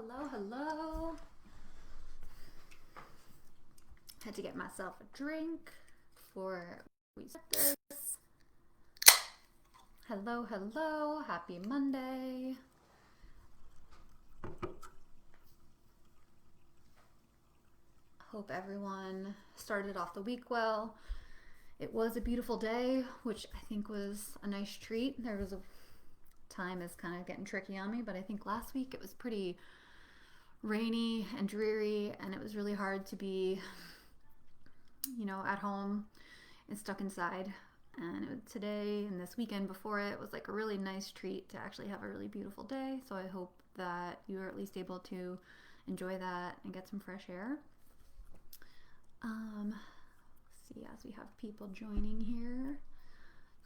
Hello. Had to get myself a drink before we start this. Hello. Happy Monday. Hope everyone started off the week well. It was a beautiful day, which I think was a nice treat. There was a time is kind of getting tricky on me, but I think last week it was pretty rainy and dreary, and it was really hard to be, at home and stuck inside. And today and this weekend before it was like a really nice treat to actually have a really beautiful day. So I hope that you are at least able to enjoy that and get some fresh air. See, as we have people joining here,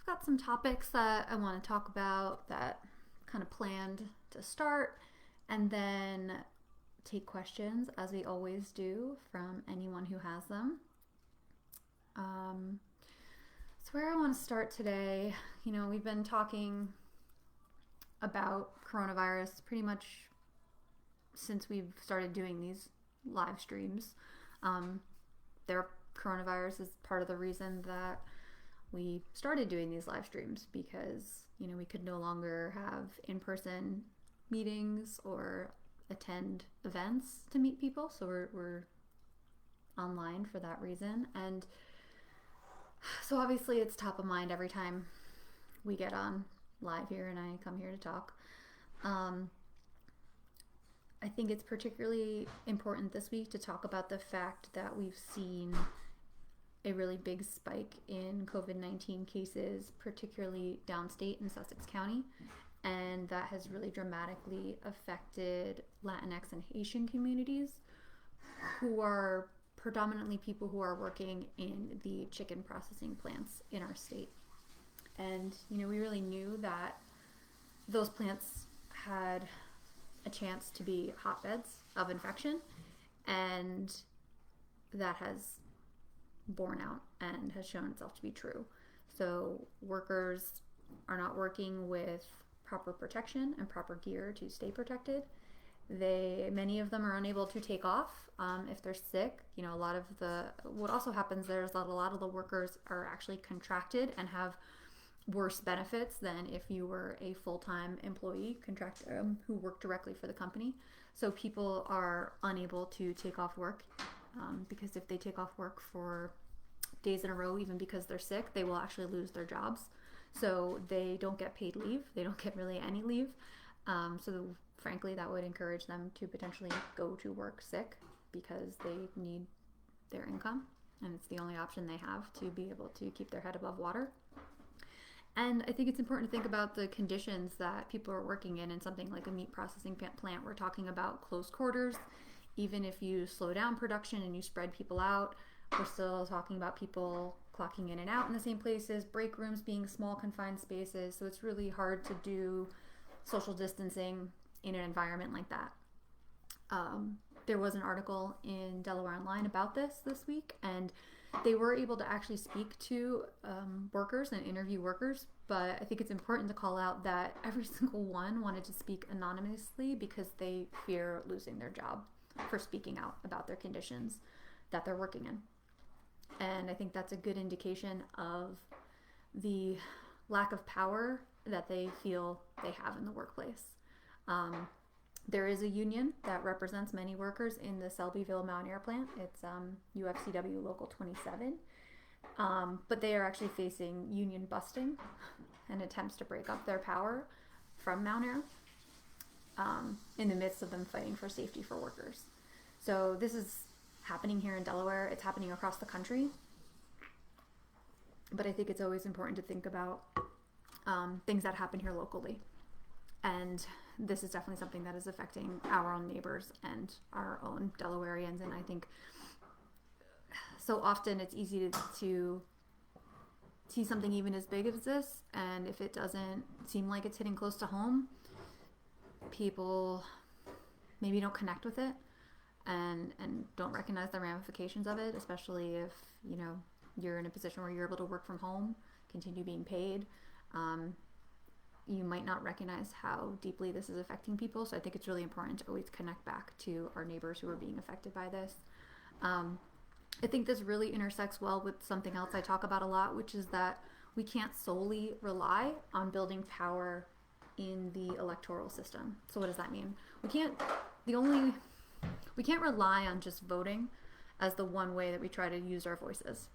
I've got some topics that I want to talk about that kind of planned to start, and then take questions as we always do from anyone who has them. So where I want to start today, we've been talking about coronavirus pretty much since we've started doing these live streams. Coronavirus is part of the reason that we started doing these live streams, because we could no longer have in-person meetings or attend events to meet people, so we're online for that reason. And so obviously it's top of mind every time we get on live here and I come here to talk. I think it's particularly important this week to talk about the fact that we've seen a really big spike in COVID-19 cases, particularly downstate in Sussex County, and that has really dramatically affected Latinx and Haitian communities, who are predominantly people who are working in the chicken processing plants in our state. And we really knew that those plants had a chance to be hotbeds of infection, and that has borne out and has shown itself to be true. So workers are not working with proper protection and proper gear to stay protected. Many of them are unable to take off if they're sick. What also happens there is that a lot of the workers are actually contracted and have worse benefits than if you were a full-time employee who worked directly for the company. So people are unable to take off work because if they take off work for days in a row, even because they're sick, they will actually lose their jobs. So they don't get paid leave. They don't get really any leave. Frankly, that would encourage them to potentially go to work sick because they need their income, and it's the only option they have to be able to keep their head above water. And I think it's important to think about the conditions that people are working in something like a meat processing plant. We're talking about close quarters. Even if you slow down production and you spread people out, we're still talking about people clocking in and out in the same places, break rooms being small confined spaces. So it's really hard to do social distancing in an environment like that. There was an article in Delaware Online about this week, and they were able to actually speak to workers and interview workers, but I think it's important to call out that every single one wanted to speak anonymously because they fear losing their job for speaking out about their conditions that they're working in. And I think that's a good indication of the lack of power that they feel they have in the workplace. There is a union that represents many workers in the Selbyville Mount Air plant. It's UFCW Local 27. But they are actually facing union busting and attempts to break up their power from Mount Air in the midst of them fighting for safety for workers. So this is happening here in Delaware. It's happening across the country. But I think it's always important to think about things that happen here locally. And this is definitely something that is affecting our own neighbors and our own Delawareans. And I think so often it's easy to see something even as big as this, and if it doesn't seem like it's hitting close to home, people maybe don't connect with it and don't recognize the ramifications of it, especially if you're in a position where you're able to work from home, continue being paid. you might not recognize how deeply this is affecting people. So I think it's really important to always connect back to our neighbors who are being affected by this. I think this really intersects well with something else I talk about a lot, which is that we can't solely rely on building power in the electoral system. So what does that mean? We can't rely on just voting as the one way that we try to use our voices.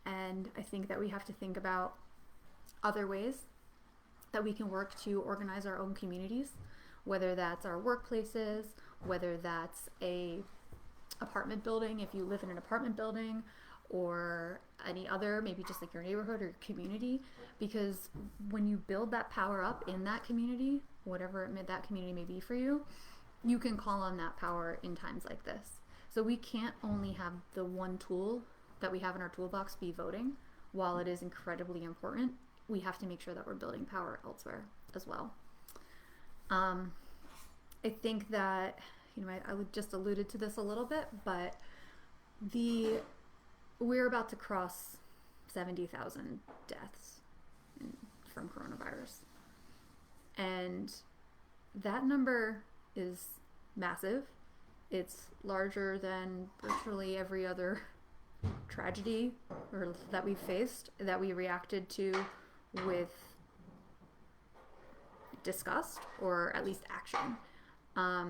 And I think that we have to think about other ways that we can work to organize our own communities, whether that's our workplaces, whether that's a apartment building, if you live in an apartment building, or any other, maybe just like your neighborhood or community, because when you build that power up in that community, whatever that community may be for you, you can call on that power in times like this. So we can't only have the one tool that we have in our toolbox be voting. While it is incredibly important, we have to make sure that we're building power elsewhere as well. I think that, I just alluded to this a little bit, but we're about to cross 70,000 deaths from coronavirus. And that number is massive. It's larger than virtually every other tragedy that we faced, that we reacted to with disgust or at least action. I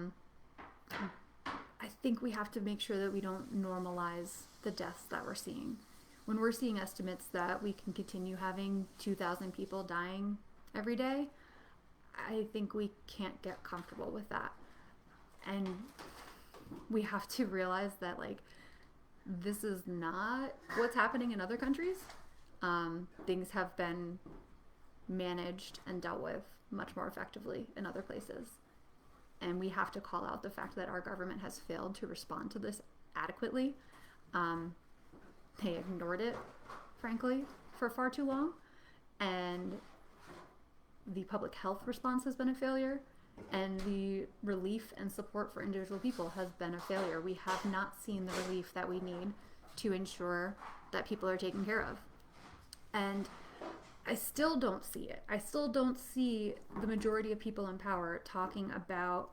think we have to make sure that we don't normalize the deaths that we're seeing. When we're seeing estimates that we can continue having 2,000 people dying every day, I think we can't get comfortable with that. And we have to realize that, this is not what's happening in other countries. Things have been managed and dealt with much more effectively in other places. And we have to call out the fact that our government has failed to respond to this adequately. They ignored it, frankly, for far too long. And the public health response has been a failure. And the relief and support for individual people has been a failure. We have not seen the relief that we need to ensure that people are taken care of. And I still don't see it. I still don't see the majority of people in power talking about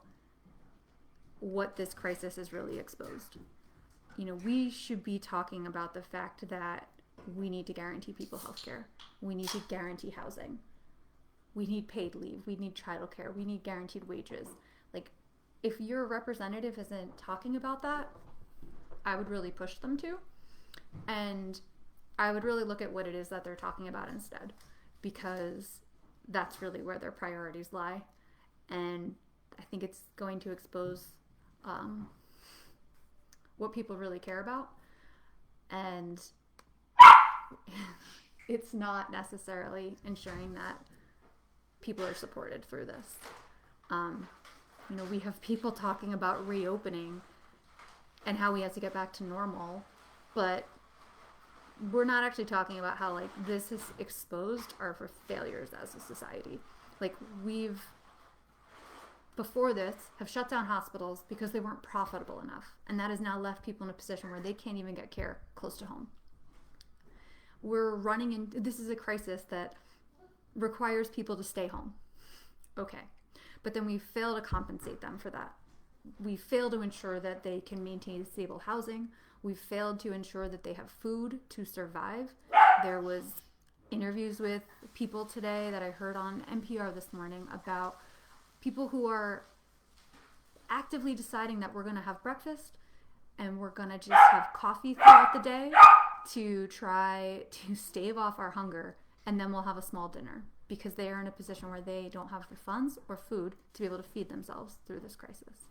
what this crisis has really exposed. We should be talking about the fact that we need to guarantee people health care. We need to guarantee housing. We need paid leave. We need childcare. We need guaranteed wages. If your representative isn't talking about that, I would really push them to. And I would really look at what it is that they're talking about instead, because that's really where their priorities lie. And I think it's going to expose what people really care about. And it's not necessarily ensuring that people are supported through this. We have people talking about reopening and how we have to get back to normal, but we're not actually talking about how this has exposed our failures as a society. We've before this have shut down hospitals because they weren't profitable enough, and that has now left people in a position where they can't even get care close to home. This is a crisis that requires people to stay home. Okay. But then we fail to compensate them for that. We fail to ensure that they can maintain stable housing. We've failed to ensure that they have food to survive. There was interviews with people today that I heard on NPR this morning about people who are actively deciding that we're going to have breakfast and we're going to just have coffee throughout the day to try to stave off our hunger, and then we'll have a small dinner, because they are in a position where they don't have the funds or food to be able to feed themselves through this crisis.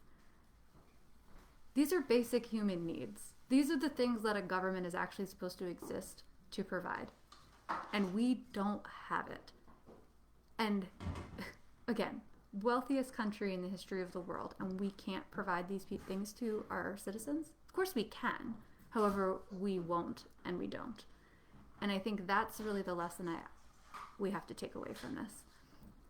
These are basic human needs. These are the things that a government is actually supposed to exist to provide. And we don't have it. And again, wealthiest country in the history of the world, and we can't provide these things to our citizens? Of course we can. However, we won't, and we don't. And I think that's really the lesson we have to take away from this.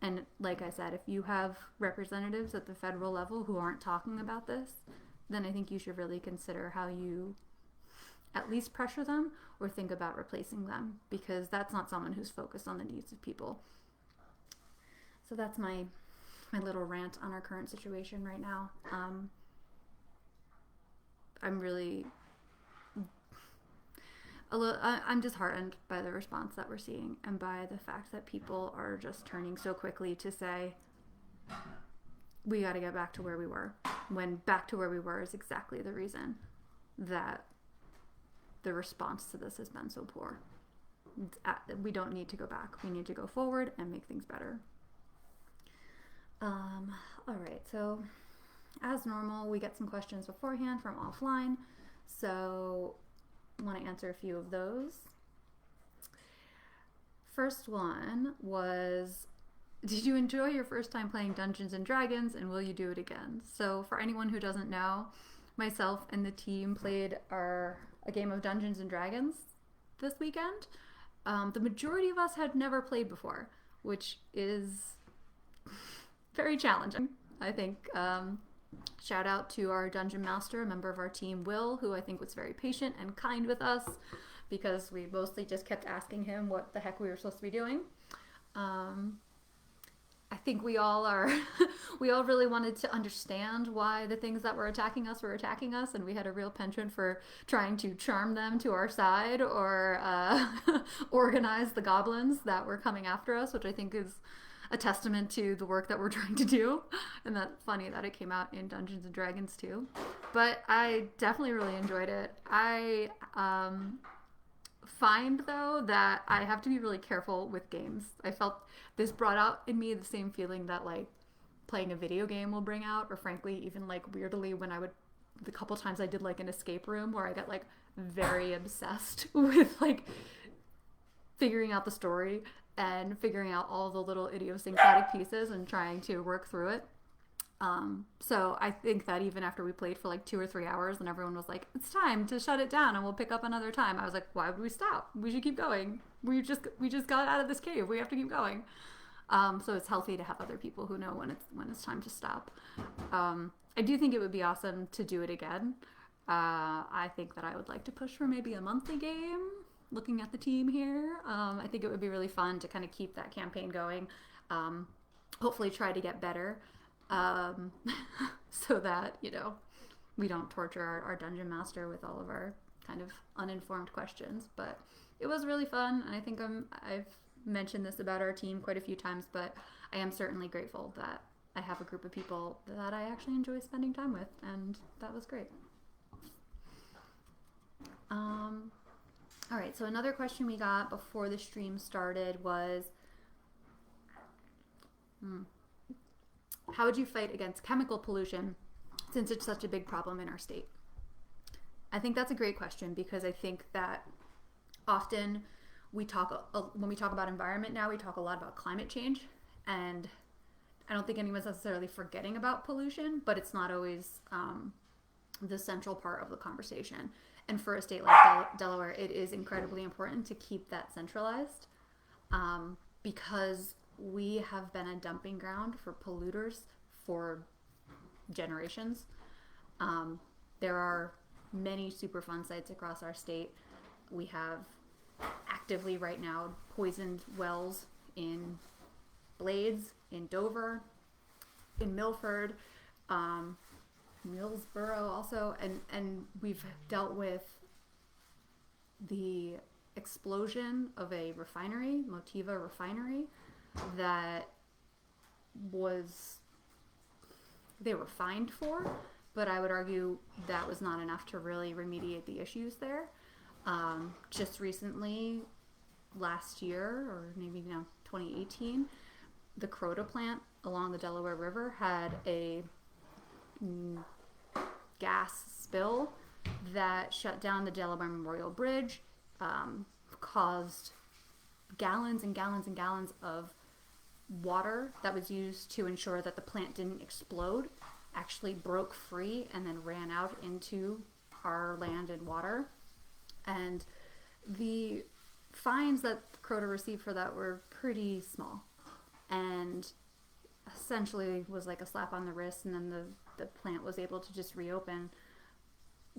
And like I said, if you have representatives at the federal level who aren't talking about this, then I think you should really consider how you at least pressure them or think about replacing them, because that's not someone who's focused on the needs of people. So that's my little rant on our current situation right now. I'm really I'm disheartened by the response that we're seeing and by the fact that people are just turning so quickly to say, we got to get back to where we were, when back to where we were is exactly the reason that the response to this has been so poor. We don't need to go back. We need to go forward and make things better. All right, so as normal, we get some questions beforehand from offline, so I want to answer a few of those. First one was, did you enjoy your first time playing Dungeons and Dragons, and will you do it again? So for anyone who doesn't know, myself and the team played a game of Dungeons and Dragons this weekend. The majority of us had never played before, which is very challenging, I think. Shout out to our dungeon master, a member of our team, Will, who I think was very patient and kind with us because we mostly just kept asking him what the heck we were supposed to be doing. I think we all really wanted to understand why the things that were attacking us, and we had a real penchant for trying to charm them to our side or organize the goblins that were coming after us, which I think is a testament to the work that we're trying to do. And that's funny that it came out in Dungeons and Dragons too. But I definitely really enjoyed it. I find though that I have to be really careful with games. I felt this brought out in me the same feeling that like playing a video game will bring out, or frankly even like weirdly when the couple times I did like an escape room where I got like very obsessed with like figuring out the story and figuring out all the little idiosyncratic pieces and trying to work through it. So I think that even after we played for like 2 or 3 hours and everyone was like, it's time to shut it down and we'll pick up another time, I was like, why would we stop? We should keep going. We just got out of this cave. We have to keep going. So it's healthy to have other people who know when it's time to stop. I do think it would be awesome to do it again. I think that I would like to push for maybe a monthly game. Looking at the team here, I think it would be really fun to kind of keep that campaign going. Hopefully try to get better, so that, we don't torture our dungeon master with all of our kind of uninformed questions. But it was really fun, and I think I've mentioned this about our team quite a few times, but I am certainly grateful that I have a group of people that I actually enjoy spending time with, and that was great. All right, so another question we got before the stream started was, how would you fight against chemical pollution since it's such a big problem in our state? I think that's a great question because I think that often when we talk about environment now, we talk a lot about climate change, and I don't think anyone's necessarily forgetting about pollution, but it's not always the central part of the conversation. And for a state like Delaware, it is incredibly important to keep that centralized because we have been a dumping ground for polluters for generations. There are many Superfund sites across our state. We have actively right now poisoned wells in Blades, in Dover, in Milford, Millsboro also, and we've dealt with the explosion of a refinery, Motiva refinery, that they were fined for, but I would argue that was not enough to really remediate the issues there. Just recently, last year, or maybe now 2018, the Crota plant along the Delaware River had a gas spill that shut down the Delaware Memorial Bridge, caused gallons and gallons and gallons of water that was used to ensure that the plant didn't explode actually broke free and then ran out into our land and water. And the fines that Crota received for that were pretty small and essentially was like a slap on the wrist, and then the plant was able to just reopen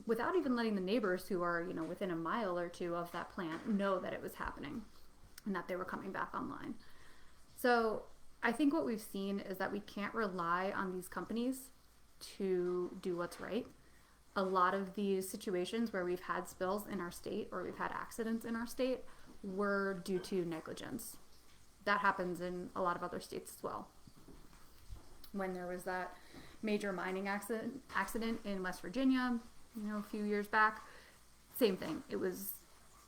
without even letting the neighbors who are, within a mile or two of that plant know that it was happening and that they were coming back online. So I think what we've seen is that we can't rely on these companies to do what's right. A lot of these situations where we've had spills in our state or we've had accidents in our state were due to negligence. That happens in a lot of other states as well. When there was that major mining accident in West Virginia, a few years back, same thing. It was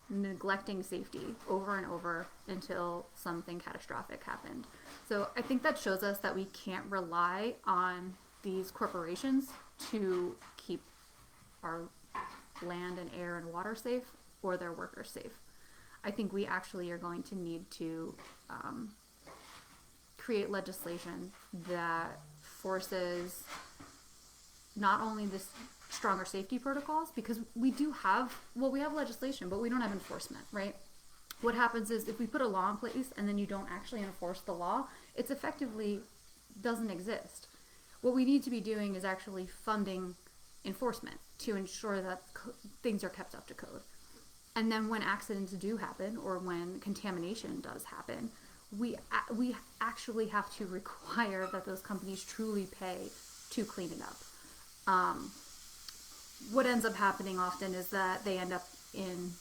neglecting safety over and over until something catastrophic happened. So I think that shows us that we can't rely on these corporations to keep our land and air and water safe or their workers safe. I think we actually are going to need to create legislation that forces not only this stronger safety protocols, because we have legislation, but we don't have enforcement, right? What happens is if we put a law in place and then you don't actually enforce the law, it's effectively doesn't exist. What we need to be doing is actually funding enforcement to ensure that things are kept up to code. And then when accidents do happen or when contamination does happen, we actually have to require that those companies truly pay to clean it up. What ends up happening often is that they end up in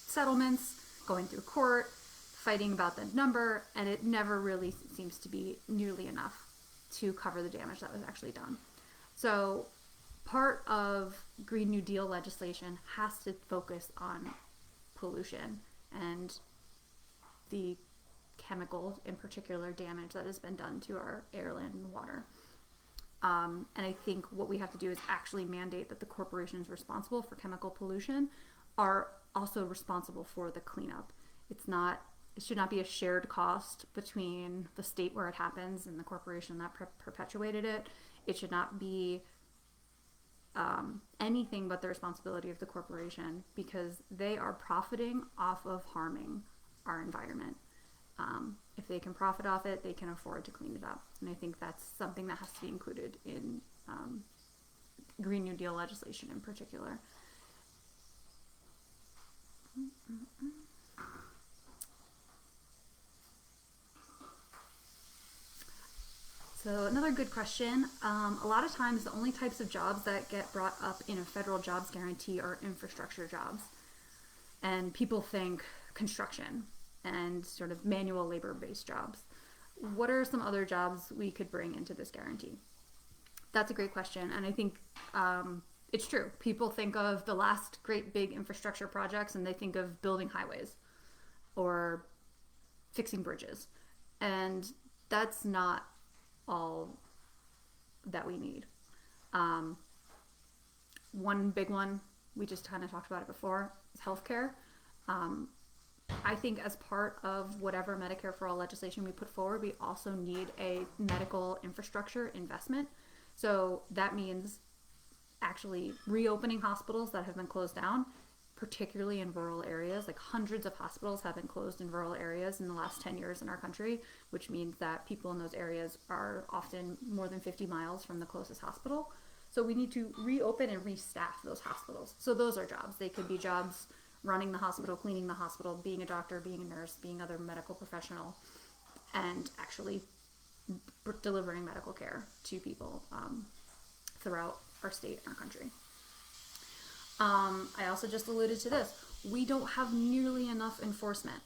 settlements, going through court, fighting about the number, and it never really seems to be nearly enough to cover the damage that was actually done. So part of Green New Deal legislation has to focus on pollution and the chemical, in particular, damage that has been done to our air, land, and water. And I think what we have to do is actually mandate that the corporations responsible for chemical pollution are also responsible for the cleanup. It should not be a shared cost between the state where it happens and the corporation that perpetuated it. It should not be anything but the responsibility of the corporation, because they are profiting off of harming our environment. If they can profit off it, they can afford to clean it up. And I think that's something that has to be included in Green New Deal legislation in particular. So another good question. A lot of times the only types of jobs that get brought up in a federal jobs guarantee are infrastructure jobs. And people think construction and sort of manual labor-based jobs. What are some other jobs we could bring into this guarantee? That's a great question, and I think it's true. People think of the last great big infrastructure projects and they think of building highways or fixing bridges, and that's not all that we need. One big one, we just kind of talked about it before, is healthcare. I think as part of whatever Medicare for All legislation we put forward, we also need a medical infrastructure investment. So that means actually reopening hospitals that have been closed down, particularly in rural areas. Like hundreds of hospitals have been closed in rural areas in the last 10 years in our country, which means that people in those areas are often more than 50 miles from the closest hospital. So we need to reopen and restaff those hospitals. So those are jobs. They could be jobs running the hospital, cleaning the hospital, being a doctor, being a nurse, being other medical professional, and actually delivering medical care to people throughout our state and our country. I also just alluded to this. We don't have nearly enough enforcement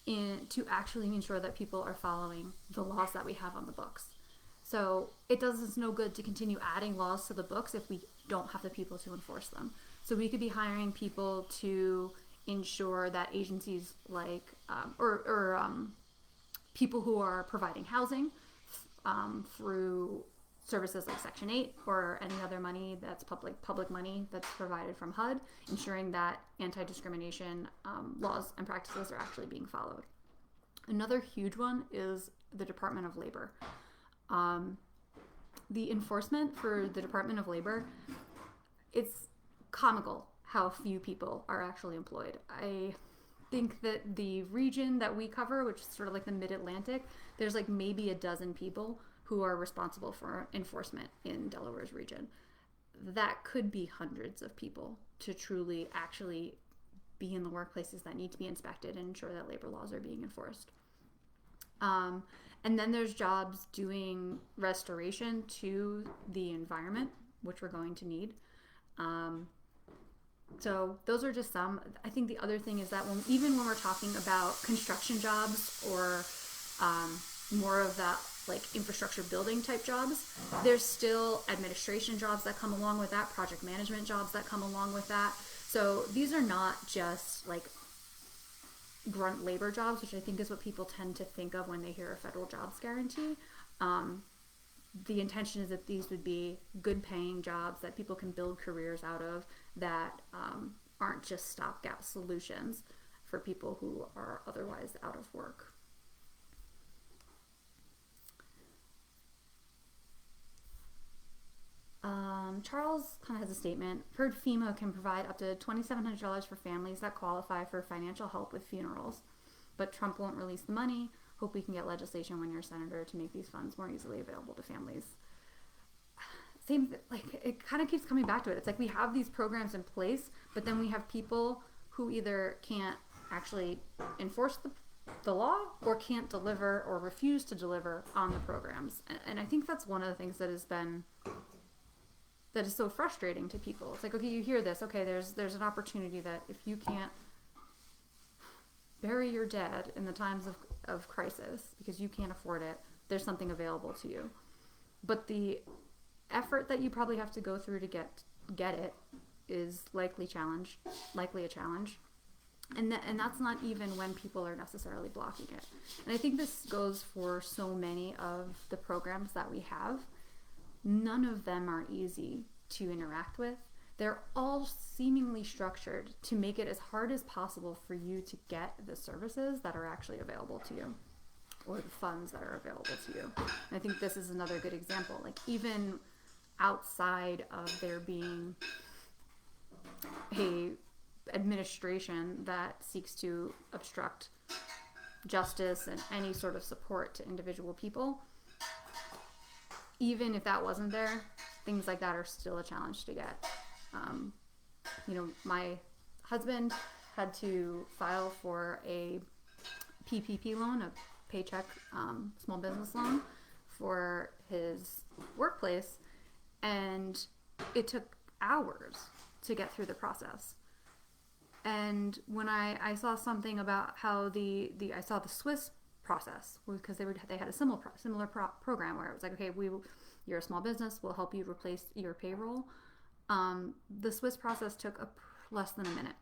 to actually ensure that people are following the laws that we have on the books. So it does us no good to continue adding laws to the books if we don't have the people to enforce them. So we could be hiring people to ensure that agencies like people who are providing housing through services like Section 8 or any other money that's public money that's provided from HUD, ensuring that anti-discrimination laws and practices are actually being followed. Another huge one is the Department of Labor. The enforcement for the Department of Labor, it's comical how few people are actually employed. I think that the region that we cover, which is sort of like the Mid-Atlantic, there's like maybe a dozen people who are responsible for enforcement in Delaware's region. That could be hundreds of people to truly actually be in the workplaces that need to be inspected and ensure that labor laws are being enforced. And then there's jobs doing restoration to the environment, which we're going to need. So those are just some. I think the other thing is that even when we're talking about construction jobs or more of that like infrastructure building type jobs, there's still administration jobs that come along with that, project management jobs that come along with that. So these are not just like grunt labor jobs, which I think is what people tend to think of when they hear a federal jobs guarantee. The intention is that these would be good paying jobs that people can build careers out of, that aren't just stopgap solutions for people who are otherwise out of work. Charles kind of has a statement. Heard FEMA can provide up to $2,700 for families that qualify for financial help with funerals, but Trump won't release the money. Hope we can get legislation when you're a senator to make these funds more easily available to families. Same, like, it kind of keeps coming back to it. It's like we have these programs in place, but then we have people who either can't actually enforce the law or can't deliver or refuse to deliver on the programs. And I think that's one of the things that is so frustrating to people. It's like, okay, you hear this, okay, there's an opportunity that if you can't bury your dead in the times of crisis because you can't afford it, there's something available to you. But the effort that you probably have to go through to get it is likely a challenge. And that's not even when people are necessarily blocking it. And I think this goes for so many of the programs that we have. None of them are easy to interact with. They're all seemingly structured to make it as hard as possible for you to get the services that are actually available to you, or the funds that are available to you. And I think this is another good example. Like, even outside of there being a administration that seeks to obstruct justice and any sort of support to individual people, even if that wasn't there, things like that are still a challenge to get. My husband had to file for a PPP loan, a paycheck small business loan, for his workplace, and it took hours to get through the process. And when I saw something about how I saw the Swiss process, because they had a similar program where it was like, okay, you're a small business, we'll help you replace your payroll. The Swiss process took less than a minute.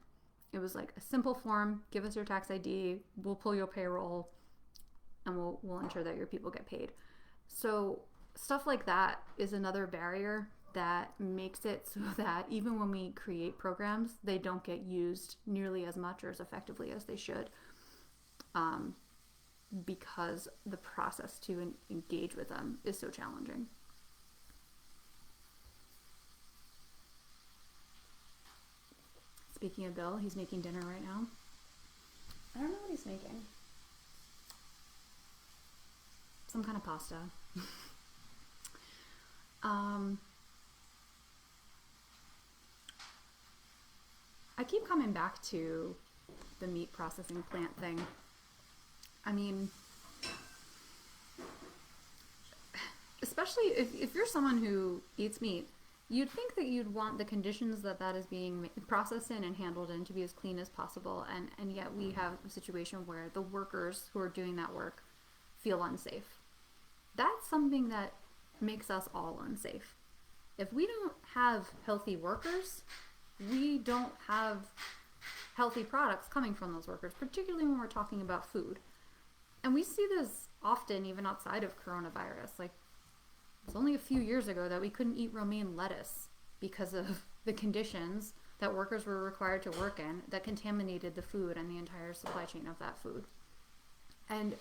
It was like a simple form: give us your tax ID, we'll pull your payroll, and we'll ensure that your people get paid. So stuff like that is another barrier that makes it so that even when we create programs, they don't get used nearly as much or as effectively as they should, because the process to engage with them is so challenging. Speaking of Bill, he's making dinner right now. I don't know what he's making. Some kind of pasta. I keep coming back to the meat processing plant thing. I mean, especially if you're someone who eats meat, you'd think that you'd want the conditions that is being processed in and handled in to be as clean as possible, and yet we have a situation where the workers who are doing that work feel unsafe. That's something that makes us all unsafe. If we don't have healthy workers, we don't have healthy products coming from those workers, particularly when we're talking about food. And we see this often even outside of coronavirus. Like, it's only a few years ago that we couldn't eat romaine lettuce because of the conditions that workers were required to work in that contaminated the food and the entire supply chain of that food. And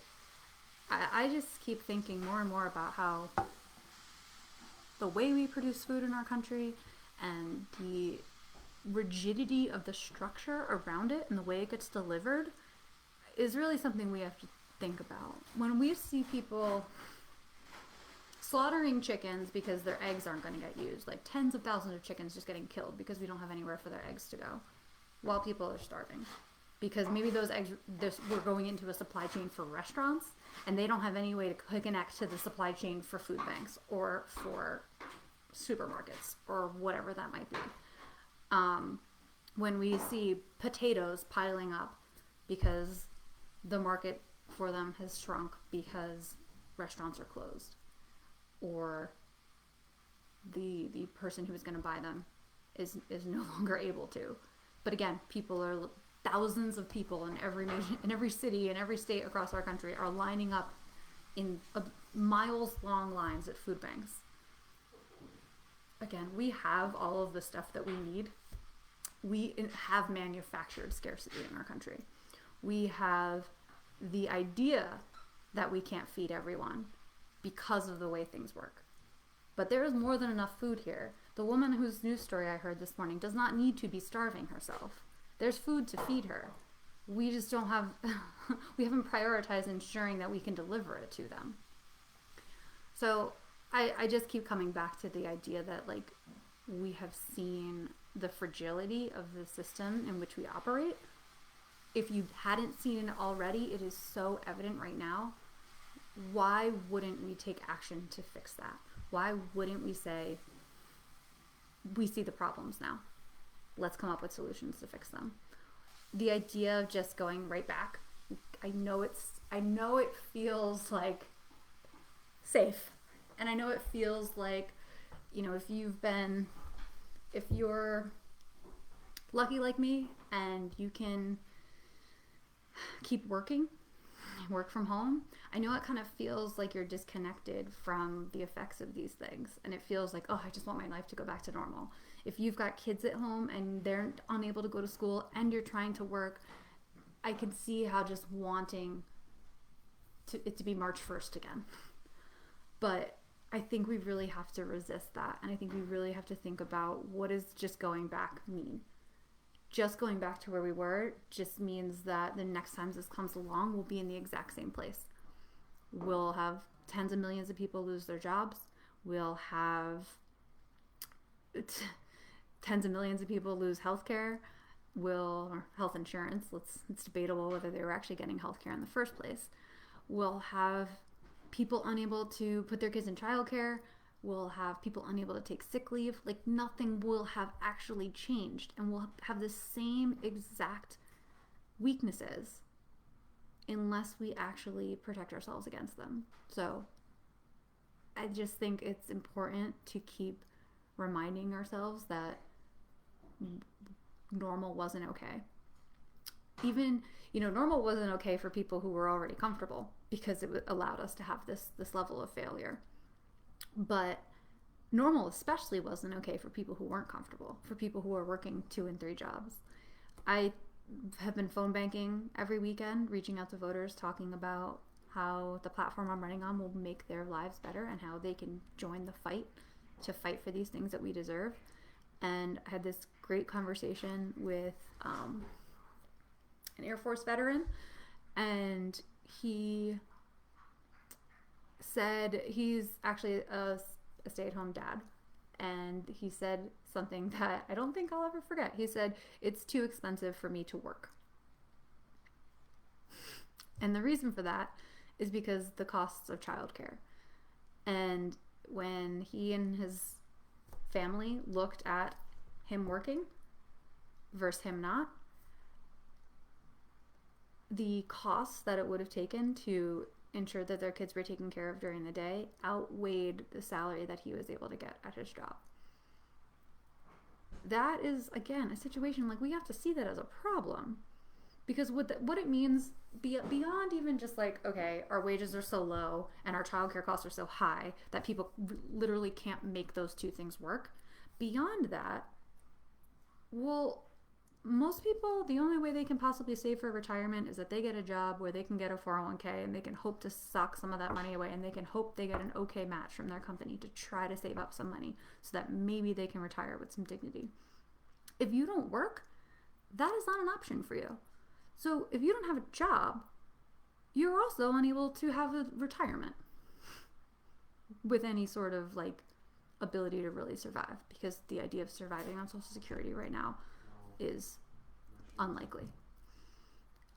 I just keep thinking more and more about how the way we produce food in our country and the rigidity of the structure around it and the way it gets delivered is really something we have to think about. When we see people slaughtering chickens because their eggs aren't going to get used, like tens of thousands of chickens just getting killed because we don't have anywhere for their eggs to go, while people are starving because maybe those eggs were going into a supply chain for restaurants and they don't have any way to connect to the supply chain for food banks or for supermarkets or whatever that might be. When we see potatoes piling up because the market for them has shrunk because restaurants are closed, or the person who is going to buy them is no longer able to. But again, thousands of people in every nation, in every city, in every state across our country are lining up in miles long lines at food banks. Again, we have all of the stuff that we need. We have manufactured scarcity in our country. We have the idea that we can't feed everyone because of the way things work. But there is more than enough food here. The woman whose news story I heard this morning does not need to be starving herself. There's food to feed her. We just don't have, we haven't prioritized ensuring that we can deliver it to them. So I just keep coming back to the idea that, like, we have seen the fragility of the system in which we operate. If you hadn't seen it already, it is so evident right now. Why wouldn't we take action to fix that? Why wouldn't we say, we see the problems now, let's come up with solutions to fix them? The idea of just going right back, I know it feels like safe, and I know it feels like, you know, if you're lucky like me and you can keep working, work from home, I know it kind of feels like you're disconnected from the effects of these things, and it feels like, oh, I just want my life to go back to normal. If you've got kids at home and they're unable to go to school and you're trying to work, I can see how just wanting it to be March 1st again. But I think we really have to resist that, and I think we really have to think about, what does just going back mean? Just going back to where we were just means that the next time this comes along, we'll be in the exact same place. We'll have tens of millions of people lose their jobs. We'll have tens of millions of people lose healthcare. Or health insurance. It's debatable whether they were actually getting healthcare in the first place. We'll have people unable to put their kids in childcare. We'll have people unable to take sick leave. Like, nothing will have actually changed, and we'll have the same exact weaknesses unless we actually protect ourselves against them. So I just think it's important to keep reminding ourselves that normal wasn't okay. Even, normal wasn't okay for people who were already comfortable, because it allowed us to have this level of failure. But normal especially wasn't okay for people who weren't comfortable, for people who were working 2 and 3 jobs. I have been phone banking every weekend, reaching out to voters, talking about how the platform I'm running on will make their lives better and how they can join the fight to fight for these things that we deserve. And I had this great conversation with an Air Force veteran, and he said he's actually a stay-at-home dad, and he said something that I don't think I'll ever forget. He said, "It's too expensive for me to work." And the reason for that is because the costs of childcare. And when he and his family looked at him working versus him not, the costs that it would have taken to ensure that their kids were taken care of during the day outweighed the salary that he was able to get at his job. That is, again, a situation, like, we have to see that as a problem, because what it means beyond even just like, okay, our wages are so low and our childcare costs are so high that people literally can't make those two things work. Beyond that, well, most people, the only way they can possibly save for retirement is that they get a job where they can get a 401k, and they can hope to sock some of that money away, and they can hope they get an okay match from their company to try to save up some money so that maybe they can retire with some dignity. If you don't work, that is not an option for you. So if you don't have a job, you're also unable to have a retirement with any sort of like ability to really survive, because the idea of surviving on Social Security right now is unlikely.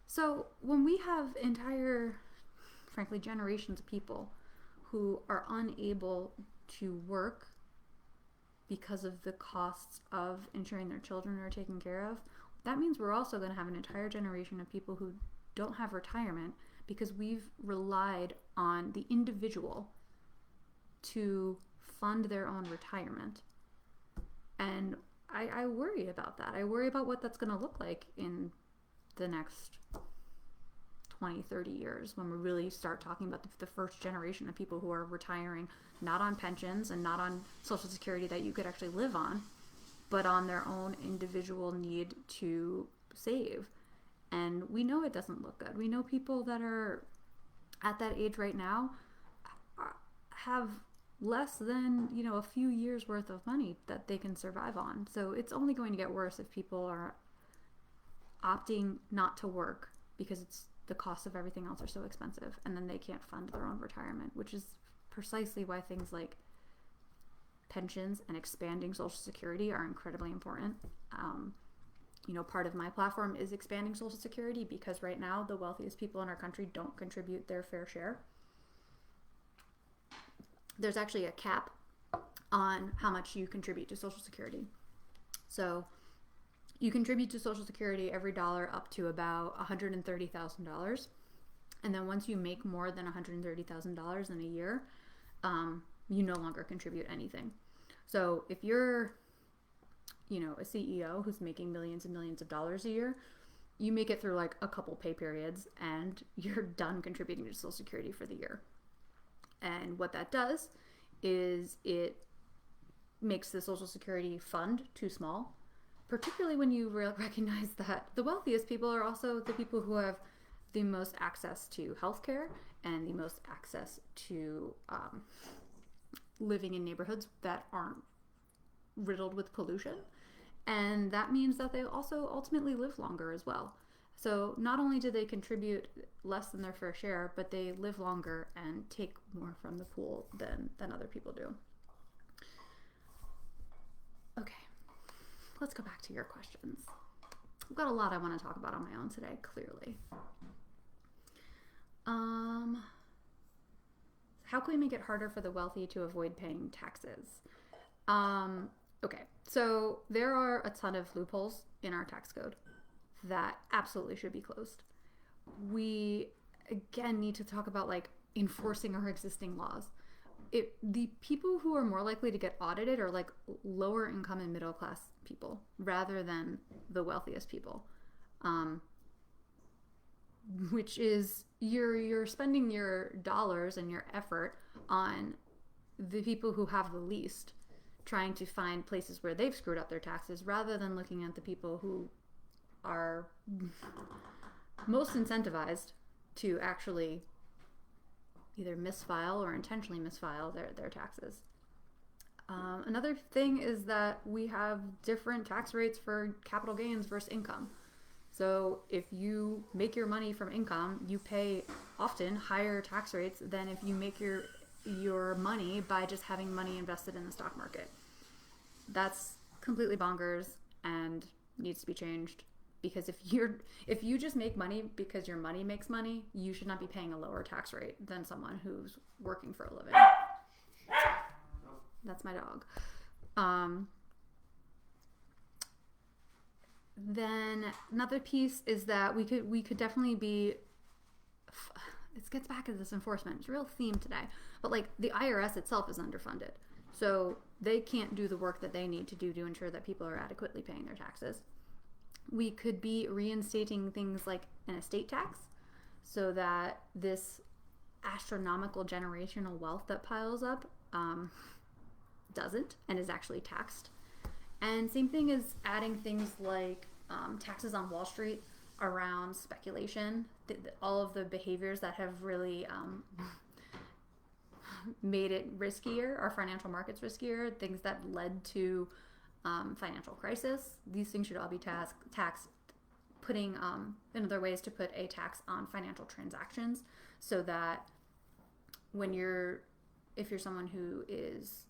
So when we have entire frankly, generations of people who are unable to work because of the costs of ensuring their children are taken care of. That means we're also going to have an entire generation of people who don't have retirement because we've relied on the individual to fund their own retirement. And I worry about that. I worry about what that's going to look like in the next 20, 30 years when we really start talking about the first generation of people who are retiring not on pensions and not on Social Security that you could actually live on, but on their own individual need to save. And we know it doesn't look good. We know people that are at that age right now have less than, a few years worth of money that they can survive on. So it's only going to get worse if people are opting not to work because the cost of everything else are so expensive, and then they can't fund their own retirement, which is precisely why things like pensions and expanding Social Security are incredibly important. Part of my platform is expanding Social Security because right now the wealthiest people in our country don't contribute their fair share. There's actually a cap on how much you contribute to Social Security. So you contribute to Social Security every dollar up to about $130,000. And then once you make more than $130,000 in a year, you no longer contribute anything. So if you're, a CEO who's making millions and millions of dollars a year, you make it through like a couple pay periods and you're done contributing to Social Security for the year. And what that does is it makes the Social Security fund too small, particularly when you recognize that the wealthiest people are also the people who have the most access to healthcare and the most access to living in neighborhoods that aren't riddled with pollution. And that means that they also ultimately live longer as well. So not only do they contribute less than their fair share, but they live longer and take more from the pool than other people do. Okay, let's go back to your questions. I've got a lot I want to talk about on my own today, clearly. How can we make it harder for the wealthy to avoid paying taxes? Okay, so there are a ton of loopholes in our tax code that absolutely should be closed. We, again, need to talk about enforcing our existing laws. The people who are more likely to get audited are lower income and middle class people rather than the wealthiest people. Which is you're spending your dollars and your effort on the people who have the least, trying to find places where they've screwed up their taxes rather than looking at the people who are most incentivized to actually either misfile or intentionally misfile their taxes. Another thing is that we have different tax rates for capital gains versus income. So if you make your money from income, you pay often higher tax rates than if you make your money by just having money invested in the stock market. That's completely bonkers and needs to be changed, because if you just make money because your money makes money, you should not be paying a lower tax rate than someone who's working for a living. That's my dog. Then another piece is that we could definitely be, it gets back to this enforcement. It's a real theme today. But the IRS itself is underfunded. So they can't do the work that they need to do to ensure that people are adequately paying their taxes. We could be reinstating things like an estate tax so that this astronomical generational wealth that piles up doesn't and is actually taxed. And same thing as adding things like taxes on Wall Street around speculation, all of the behaviors that have really made it riskier, our financial markets riskier, things that led to financial crisis. These things should all be taxed, putting in other ways to put a tax on financial transactions so that if you're someone who is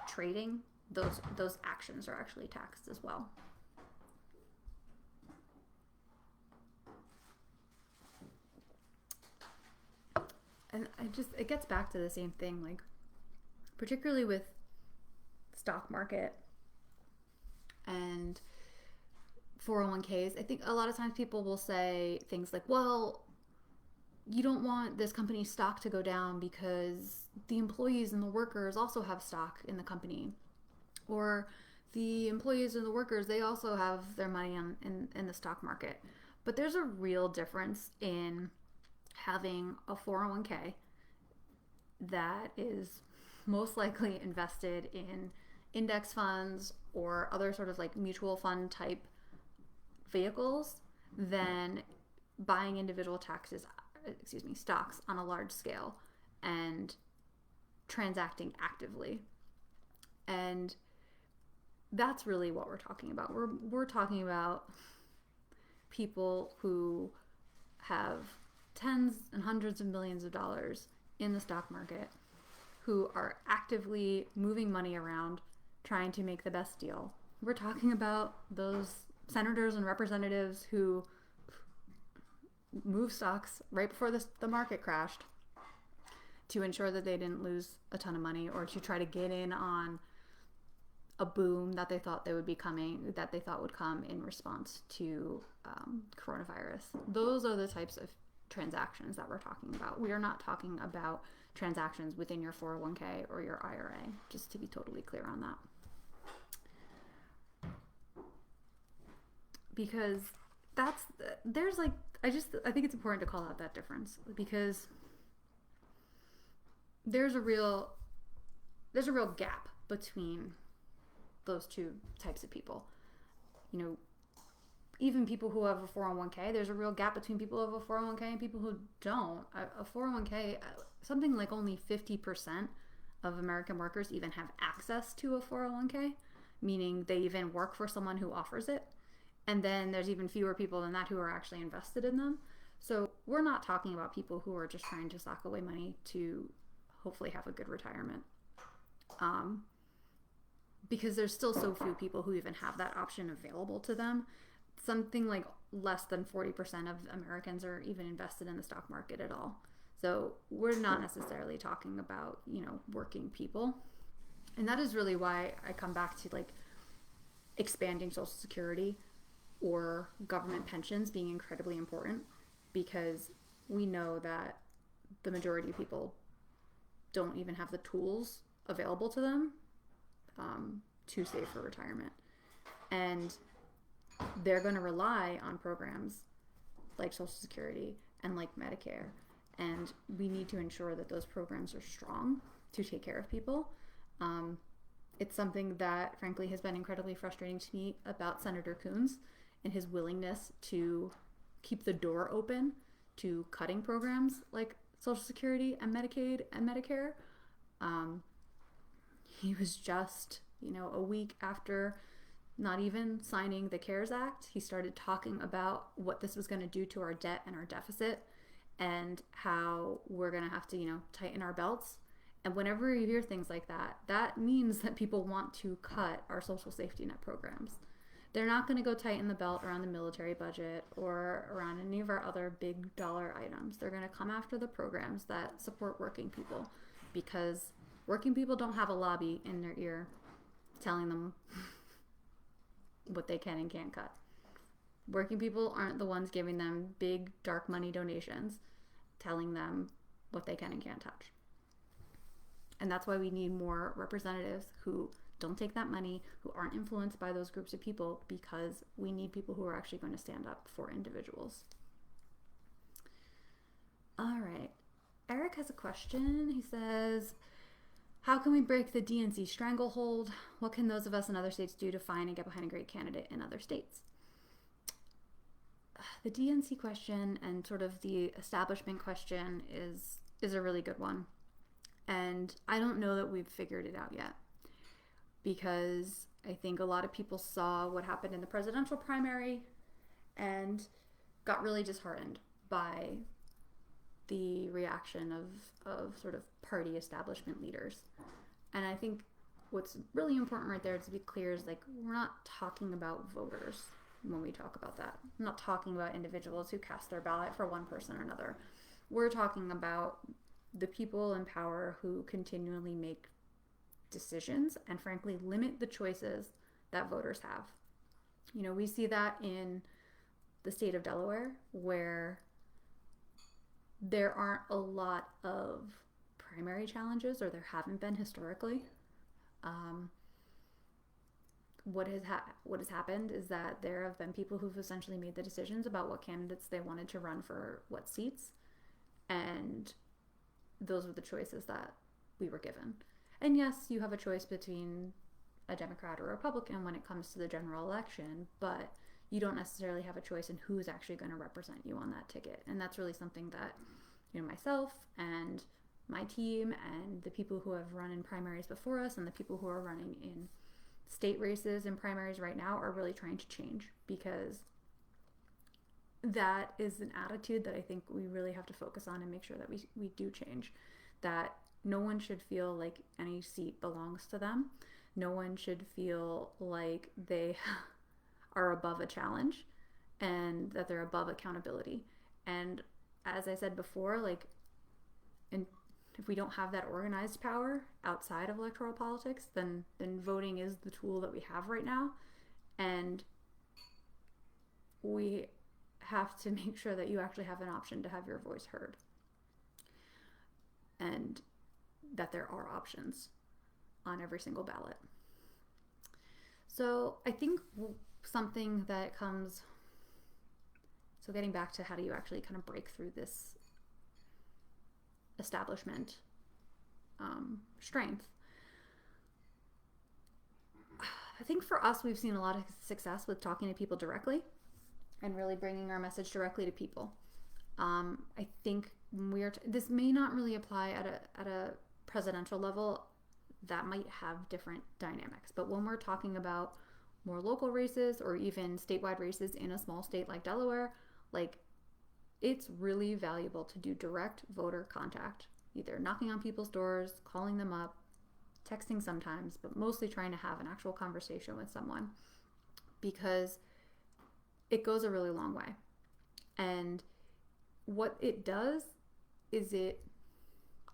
trading, those actions are actually taxed as well. And it gets back to the same thing, like, particularly with stock market and 401ks. I think a lot of times people will say things like, well, you don't want this company's stock to go down because the employees and the workers also have stock in the company. Or the employees and the workers, they also have their money in the stock market. But there's a real difference in having a 401k that is most likely invested in index funds or other sort of like mutual fund type vehicles than buying individual stocks on a large scale and transacting actively. And that's really what we're talking about. We're talking about people who have tens and hundreds of millions of dollars in the stock market, who are actively moving money around, trying to make the best deal. We're talking about those senators and representatives who moved stocks right before the market crashed to ensure that they didn't lose a ton of money, or to try to get in on a boom that they thought would come in response to coronavirus. Those are the types of transactions that we're talking about. We are not talking about transactions within your 401k or your IRA, just to be totally clear on that. Because I think it's important to call out that difference, because there's a real gap between those two types of people. Even people who have a 401k, there's a real gap between people who have a 401k and people who don't. A 401k, something like only 50% of American workers even have access to a 401k, meaning they even work for someone who offers it. And then there's even fewer people than that who are actually invested in them. So we're not talking about people who are just trying to sock away money to hopefully have a good retirement. Because there's still so few people who even have that option available to them. Something like less than 40% of Americans are even invested in the stock market at all. So we're not necessarily talking about, working people. And that is really why I come back to like expanding Social Security or government pensions being incredibly important, because we know that the majority of people don't even have the tools available to them to save for retirement. And they're going to rely on programs like Social Security and like Medicare. And we need to ensure that those programs are strong to take care of people. It's something that, frankly, has been incredibly frustrating to me about Senator Coons and his willingness to keep the door open to cutting programs like Social Security and Medicaid and Medicare. He was just, a week after not even signing the CARES Act, he started talking about what this was going to do to our debt and our deficit, and how we're going to have to, tighten our belts. And whenever you hear things like that, that means that people want to cut our social safety net programs. They're not going to go tighten the belt around the military budget or around any of our other big dollar items. They're going to come after the programs that support working people, because working people don't have a lobby in their ear telling them what they can and can't cut. Working people aren't the ones giving them big dark money donations telling them what they can and can't touch. And that's why we need more representatives who don't take that money, who aren't influenced by those groups of people, because we need people who are actually going to stand up for individuals. All right. Eric has a question. He says, how can we break the DNC stranglehold? What can those of us in other states do to find and get behind a great candidate in other states? The DNC question and sort of the establishment question is a really good one. And I don't know that we've figured it out yet, because I think a lot of people saw what happened in the presidential primary and got really disheartened by the reaction of sort of party establishment leaders. And I think what's really important right there to be clear is, like, we're not talking about voters when we talk about that. I'm not talking about individuals who cast their ballot for one person or another. We're talking about the people in power who continually make decisions and frankly limit the choices that voters have. You know, we see that in the state of Delaware, where there aren't a lot of primary challenges, or there haven't been historically. What has happened is that there have been people who've essentially made the decisions about what candidates they wanted to run for what seats, and those were the choices that we were given. And yes, you have a choice between a Democrat or a Republican when it comes to the general election, but you don't necessarily have a choice in who's actually going to represent you on that ticket. And that's really something that, you know, myself and my team and the people who have run in primaries before us and the people who are running in state races and primaries right now are really trying to change, because that is an attitude that I think we really have to focus on and make sure that we do change. That no one should feel like any seat belongs to them. No one should feel like they are above a challenge and that they're above accountability. And as I said before, like, and if we don't have that organized power outside of electoral politics, then voting is the tool that we have right now. And we have to make sure that you actually have an option to have your voice heard, and that there are options on every single ballot. So I think something that comes, so getting back to how do you actually kind of break through this establishment strength, I think for us, we've seen a lot of success with talking to people directly and really bringing our message directly to people. I think this may not really apply at a presidential level. That might have different dynamics. But when we're talking about more local races or even statewide races in a small state like Delaware, like, it's really valuable to do direct voter contact, either knocking on people's doors, calling them up, texting sometimes, but mostly trying to have an actual conversation with someone, because it goes a really long way. And what it does is it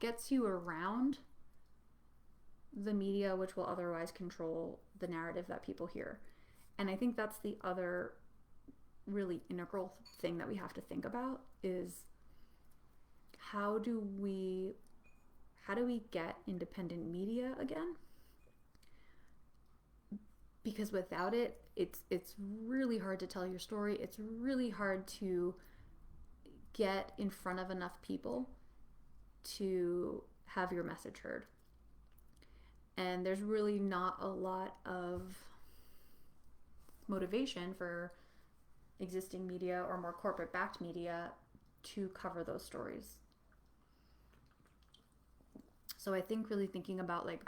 gets you around the media, which will otherwise control the narrative that people hear. And I think that's the other really integral thing that we have to think about, is how do we get independent media again? Because without it, it's really hard to tell your story. It's really hard to get in front of enough people to have your message heard. And there's really not a lot of motivation for existing media or more corporate-backed media to cover those stories. So I think really thinking about like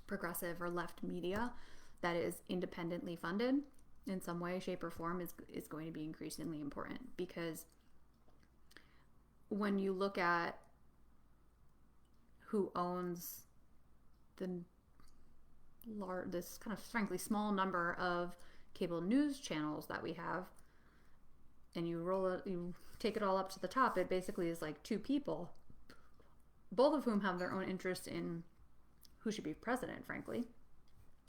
progressive or left media that is independently funded in some way, shape, or form is going to be increasingly important, because when you look at who owns this kind of frankly small number of cable news channels that we have, and you take it all up to the top, it basically is like two people, both of whom have their own interest in who should be president, frankly,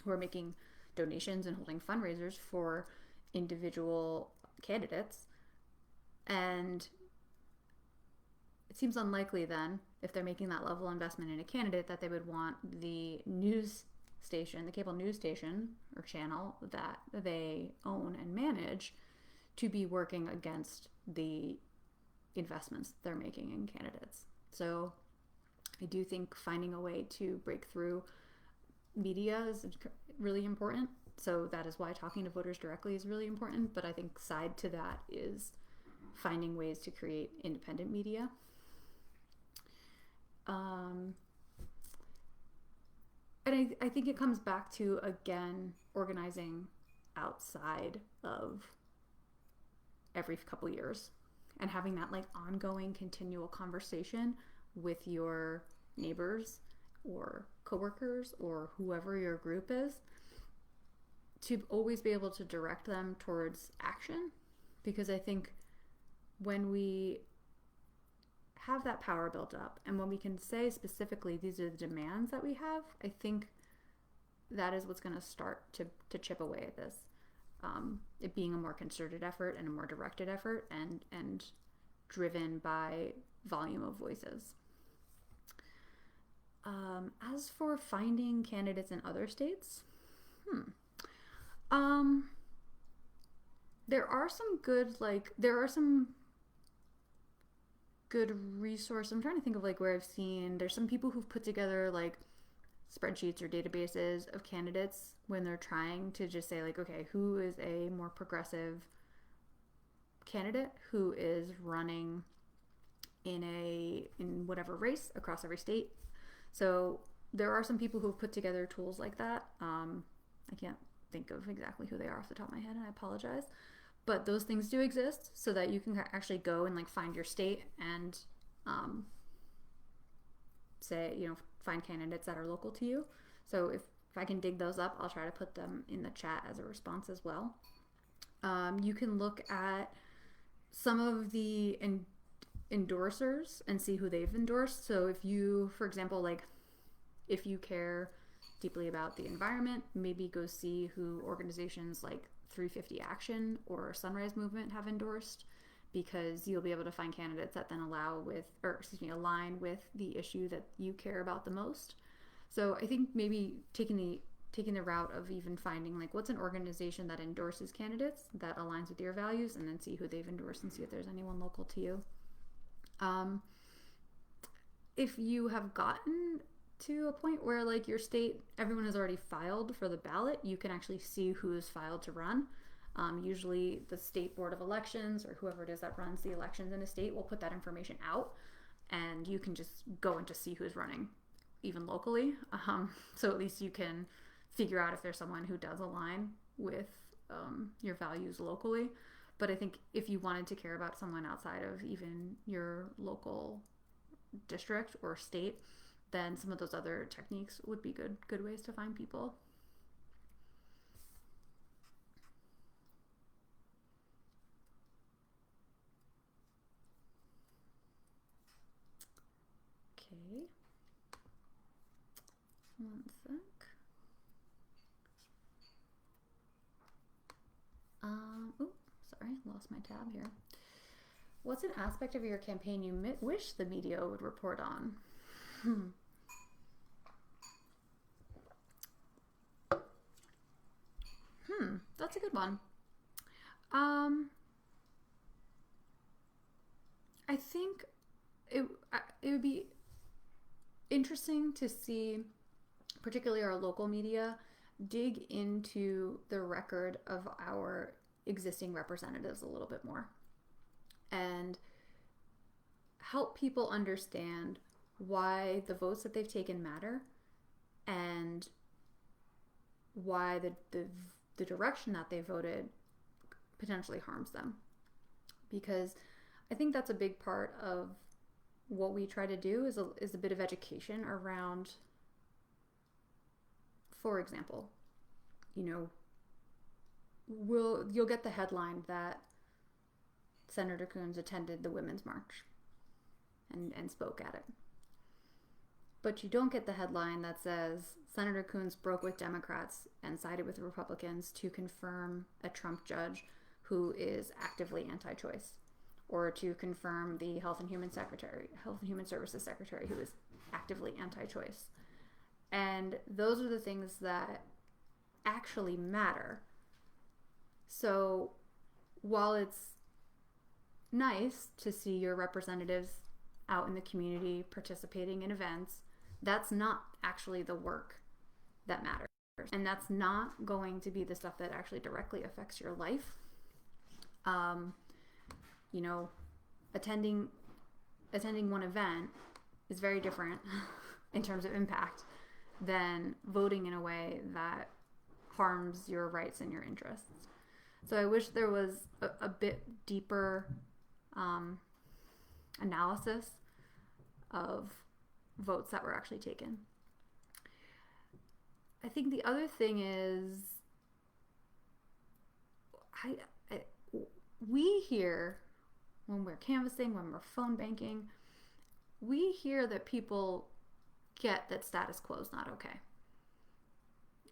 who are making donations and holding fundraisers for individual candidates. And it seems unlikely then, if they're making that level of investment in a candidate, that they would want the news station, the cable news station or channel that they own and manage, to be working against the investments they're making in candidates. So I do think finding a way to break through media is really important. So that is why talking to voters directly is really important. But I think side to that is finding ways to create independent media. And I think it comes back to, again, organizing outside of every couple years and having that like ongoing continual conversation with your neighbors or coworkers or whoever your group is, to always be able to direct them towards action. Because I think when we have that power built up, and when we can say specifically these are the demands that we have, I think that is what's going to start to chip away at this. It being a more concerted effort and a more directed effort, and driven by volume of voices. As for finding candidates in other states, there are some good resources. I'm trying to think of like where I've seen, there's some people who've put together like spreadsheets or databases of candidates when they're trying to just say like, okay, who is a more progressive candidate who is running in whatever race across every state. So there are some people who have put together tools like that. I can't think of exactly who they are off the top of my head, and I apologize. But those things do exist so that you can actually go and like find your state and find candidates that are local to you. So if I can dig those up, I'll try to put them in the chat as a response as well. You can look at some of the endorsers and see who they've endorsed. So if you, for example, like if you care deeply about the environment, maybe go see who organizations like 350 Action or Sunrise Movement have endorsed, because you'll be able to find candidates that then align with the issue that you care about the most. So I think maybe taking the route of even finding like what's an organization that endorses candidates that aligns with your values, and then see who they've endorsed and see if there's anyone local to you. If you have gotten to a point where like your state, everyone has already filed for the ballot, you can actually see who is filed to run. Usually the state board of elections or whoever it is that runs the elections in a state will put that information out, and you can just go and just see who's running even locally. So at least you can figure out if there's someone who does align with your values locally. But I think if you wanted to care about someone outside of even your local district or state, then some of those other techniques would be good ways to find people. Okay. One sec. Sorry, lost my tab here. What's an aspect of your campaign you wish the media would report on? That's a good one. I think it would be interesting to see, particularly our local media, dig into the record of our existing representatives a little bit more and help people understand why the votes that they've taken matter, and why the direction that they voted potentially harms them. Because I think that's a big part of what we try to do is a bit of education around, for example, you'll get the headline that Senator Coons attended the Women's March and spoke at it. But you don't get the headline that says Senator Coons broke with Democrats and sided with Republicans to confirm a Trump judge who is actively anti-choice, or to confirm the Health and Human Services Secretary who is actively anti-choice. And those are the things that actually matter. So while it's nice to see your representatives out in the community participating in events, that's not actually the work that matters. And that's not going to be the stuff that actually directly affects your life. Attending one event is very different in terms of impact than voting in a way that harms your rights and your interests. So I wish there was a bit deeper analysis of votes that were actually taken. I think the other thing is we hear when we're canvassing, when we're phone banking, we hear that people get that status quo is not okay.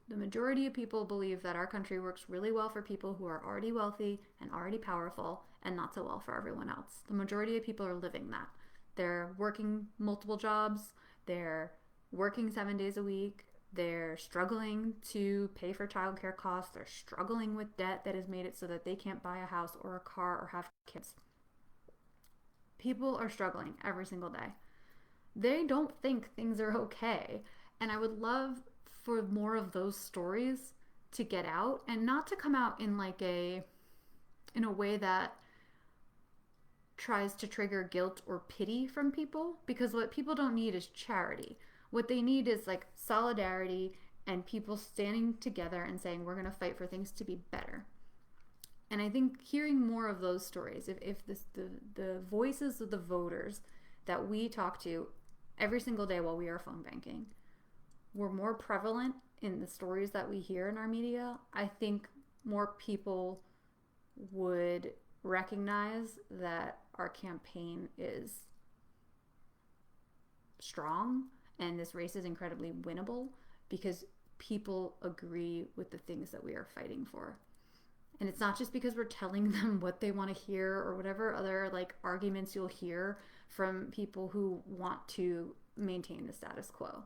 The majority of people believe that our country works really well for people who are already wealthy and already powerful, and not so well for everyone else. The majority of people are living that. They're working multiple jobs, they're working 7 days a week, they're struggling to pay for childcare costs, they're struggling with debt that has made it so that they can't buy a house or a car or have kids. People are struggling every single day. They don't think things are okay. And I would love for more of those stories to get out, and not to come out in a way that tries to trigger guilt or pity from people, because what people don't need is charity. What they need is like solidarity and people standing together and saying, we're going to fight for things to be better. And I think hearing more of those stories, if the voices of the voters that we talk to every single day while we are phone banking were more prevalent in the stories that we hear in our media, I think more people would recognize that our campaign is strong and this race is incredibly winnable because people agree with the things that we are fighting for. And it's not just because we're telling them what they want to hear or whatever other like arguments you'll hear from people who want to maintain the status quo.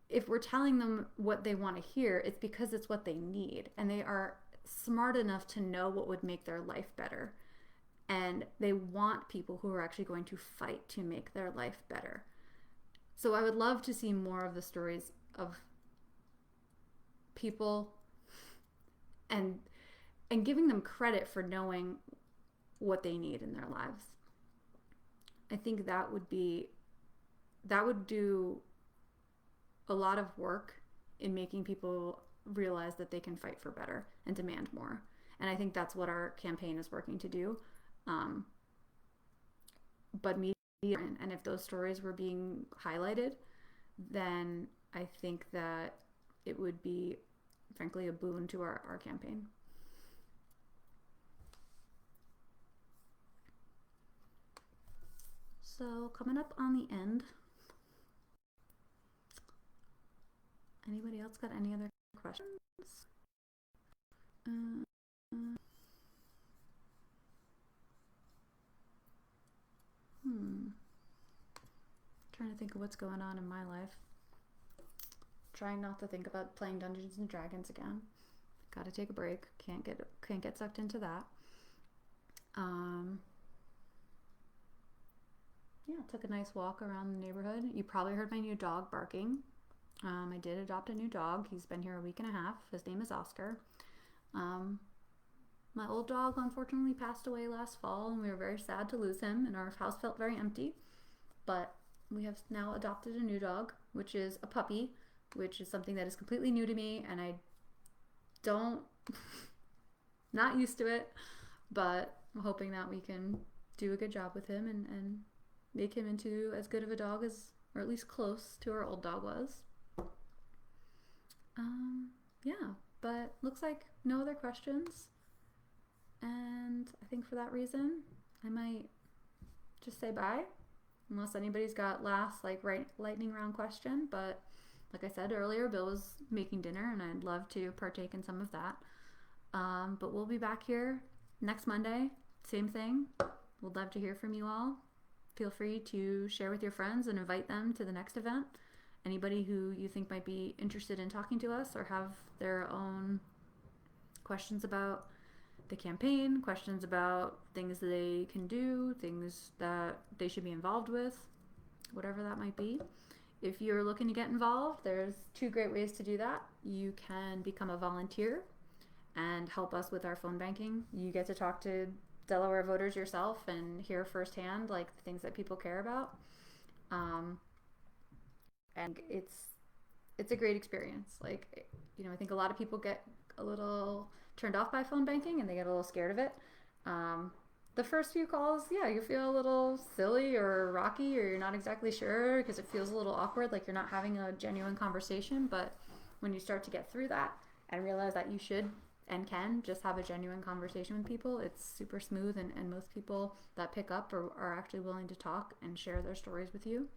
If we're telling them what they want to hear, it's because it's what they need, and they are smart enough to know what would make their life better. And they want people who are actually going to fight to make their life better. So I would love to see more of the stories of people and giving them credit for knowing what they need in their lives. I think that would do a lot of work in making people realize that they can fight for better and demand more. And I think that's what our campaign is working to do. But media, and if those stories were being highlighted, then I think that it would be, frankly, a boon to our campaign. So coming up on the end, anybody else got any other questions? Trying to think of what's going on in my life. Trying not to think about playing Dungeons and Dragons again. Gotta take a break. Can't get sucked into that. Yeah, took a nice walk around the neighborhood. You probably heard my new dog barking. I did adopt a new dog. He's been here a week and a half. His name is Oscar. My old dog unfortunately passed away last fall, and we were very sad to lose him, and our house felt very empty. But we have now adopted a new dog, which is a puppy, which is something that is completely new to me, and I don't, not used to it, but I'm hoping that we can do a good job with him and make him into as good of a dog as, or at least close to our old dog was. Yeah, but looks like no other questions. And I think for that reason, I might just say bye, unless anybody's got last lightning round question. But like I said earlier, Bill was making dinner, and I'd love to partake in some of that. But we'll be back here next Monday, same thing. We'd love to hear from you all. Feel free to share with your friends and invite them to the next event. Anybody who you think might be interested in talking to us or have their own questions about the campaign, questions about things that they can do, things that they should be involved with, whatever that might be. If you're looking to get involved, there's 2 great ways to do that. You can become a volunteer and help us with our phone banking. You get to talk to Delaware voters yourself and hear firsthand like the things that people care about. And it's a great experience. Like, you know, I think a lot of people get a little turned off by phone banking and they get a little scared of it. The first few calls, yeah, you feel a little silly or rocky, or you're not exactly sure because it feels a little awkward, like you're not having a genuine conversation. But when you start to get through that and realize that you should and can just have a genuine conversation with people. It's super smooth, and most people that pick up are actually willing to talk and share their stories with you.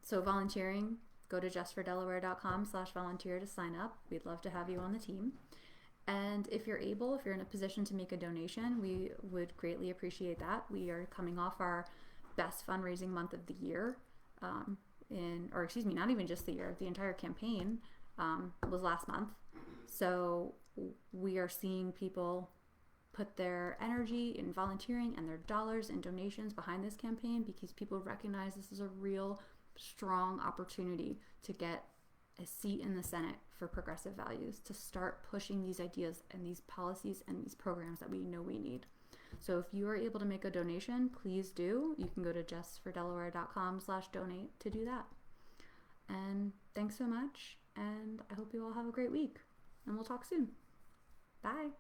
So volunteering, go to justfordelaware.com/volunteer to sign up. We'd love to have you on the team. And if you're in a position to make a donation, we would greatly appreciate that. We are coming off our best fundraising month of the year, not even just the year, the entire campaign was last month. So we are seeing people put their energy in volunteering and their dollars and donations behind this campaign because people recognize this is a real strong opportunity to get a seat in the Senate for progressive values, to start pushing these ideas and these policies and these programs that we know we need. So if you are able to make a donation, please do. You can go to justfordelaware.com/donate to do that. And thanks so much. And I hope you all have a great week. And we'll talk soon. Bye.